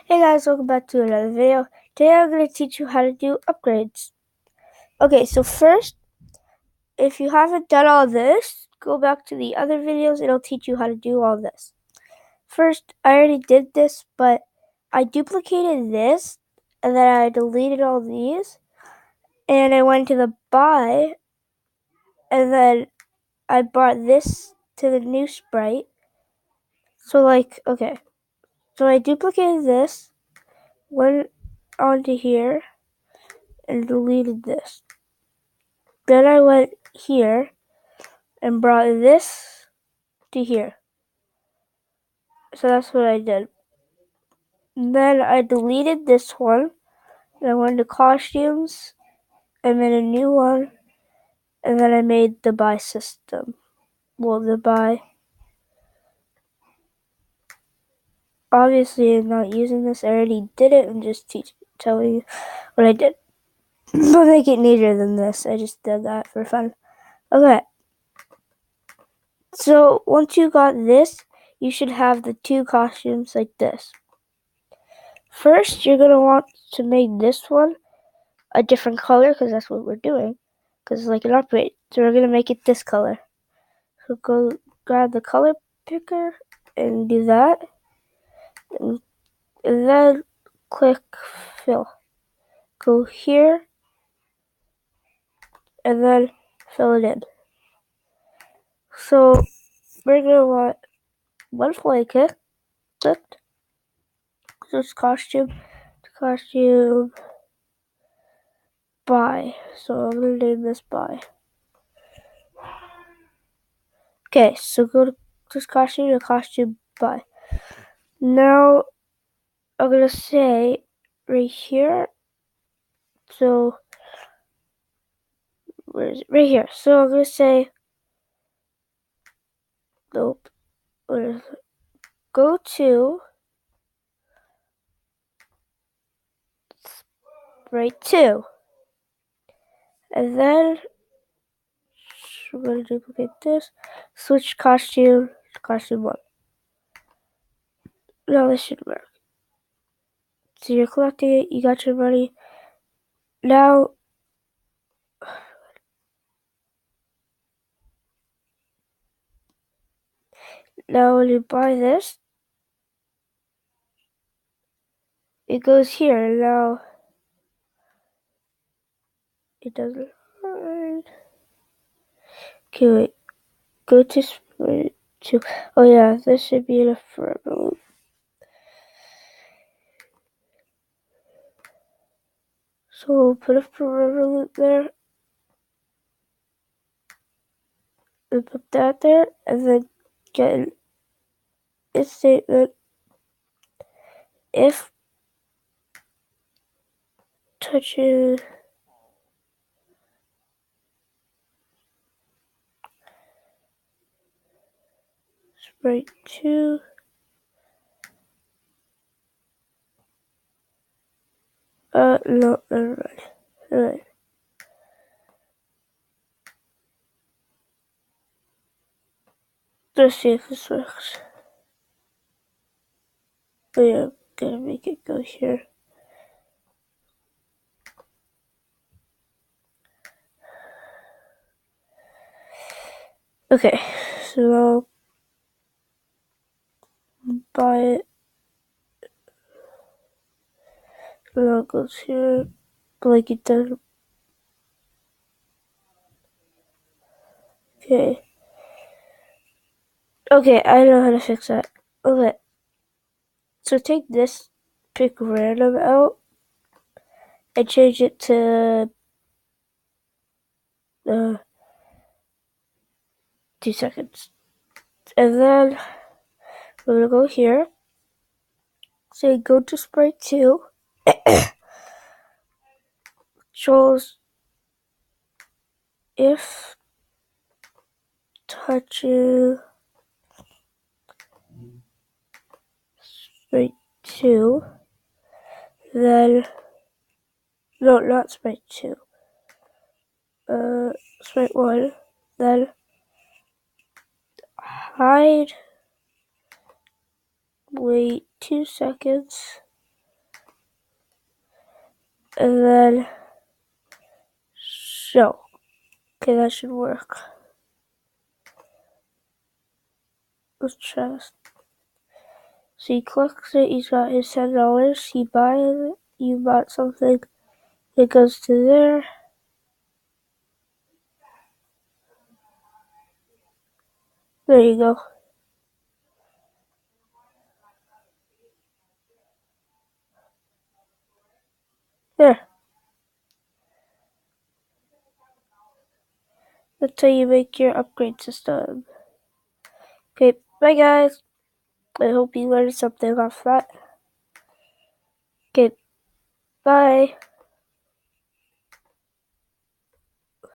Hey guys, welcome back to another video. Today I'm going to teach you how to do upgrades. Okay, so first, if you haven't done all this, go back to the other videos. It'll teach you how to do all this. First, I already did this, but I duplicated this, and then I deleted all these, and I went to the buy, and then I brought this to the new sprite. So I duplicated this, went onto here, and deleted this. Then I went here and brought this to here. So that's what I did. And then I deleted this one, and I went to costumes, and made a new one, and then I made the buy system. Well, the buy. Obviously, I'm not using this. I already did it. I'm just telling you what I did. Don't make it neater than this. I just did that for fun. Okay. So once you got this, you should have the two costumes like this. First, you're going to want to make this one a different color because that's what we're doing. Because it's like an upgrade. So we're going to make it this color. So go grab the color picker and do that. And then click fill. Go here and then fill it in. So we're going to want one play clicked. So it's costume buy. So I'm going to name this buy. Okay, so go to this costume to costume buy. Now I'm going to say right here. So where is it? Right here. So I'm going to say, nope. Where is it? Go to Sprite 2. And then we're going to duplicate this. Switch costume to costume 1. Now this should work. So you're collecting it. You got your money. Now when you buy this, it goes here. Now it doesn't. Okay, wait. Go to Sprite 2. Oh yeah, this should be in a forever loop. So we'll put a forever loop there. And put that there. And then get an if statement. If touches Sprite 2. No, never mind. Alright. Let's see if this works. Oh yeah, I'm gonna make it go here. Okay, so I'll buy it. And I'll go here, like it does. Okay. Okay, I know how to fix that. Okay. So take this, pick random out, and change it to 2 seconds. And then we're gonna go here. Say go to Sprite 2. Shows if touches Sprite 2, then no, not Sprite 2. Sprite 1, then hide, wait 2 seconds, and then show. Okay, that should work. Let's try this. So he clicks it, he's got his $10, he buys it, you bought something, it goes to there. There you go. There. That's how you make your upgrade system. Okay, bye guys. I hope you learned something off that. Okay, bye.